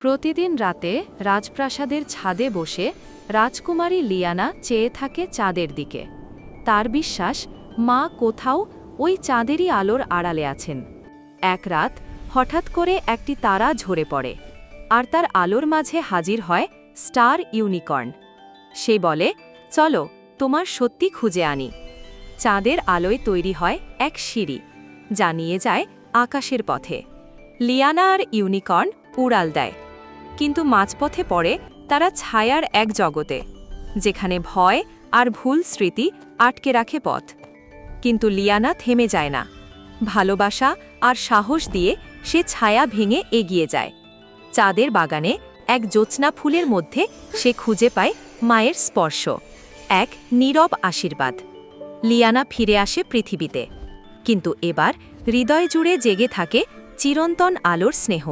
প্রতিদিন রাতে রাজপ্রাসাদের ছাদে বসে রাজকুমারী লিয়ানা চেয়ে থাকে চাঁদের দিকে। তার বিশ্বাস মা কোথাও ওই চাঁদেরই আলোর আড়ালে আছেন। এক রাত হঠাৎ করে একটি তারা ঝরে পড়ে, আর তার আলোর মাঝে হাজির হয় স্টার ইউনিকর্ন। সে বলে, চলো তোমার সত্যি খুঁজে আনি। চাঁদের আলোয় তৈরি হয় এক সিঁড়ি, যা নিয়ে যায় আকাশের পথে। লিয়ানা আর ইউনিকর্ন উড়াল দেয়, কিন্তু মাঝপথে পড়ে তারা ছায়ার এক জগতে, যেখানে ভয় আর ভুল স্মৃতি আটকে রাখে পথ। কিন্তু লিয়ানা থেমে যায় না। ভালোবাসা আর সাহস দিয়ে সে ছায়া ভেঙে এগিয়ে যায়। চাঁদের বাগানে এক জ্যোৎস্না ফুলের মধ্যে সে খুঁজে পায় মায়ের স্পর্শ, এক নীরব আশীর্বাদ। লিয়ানা ফিরে আসে পৃথিবীতে, কিন্তু এবার হৃদয় জুড়ে জেগে থাকে চিরন্তন আলোর স্নেহ।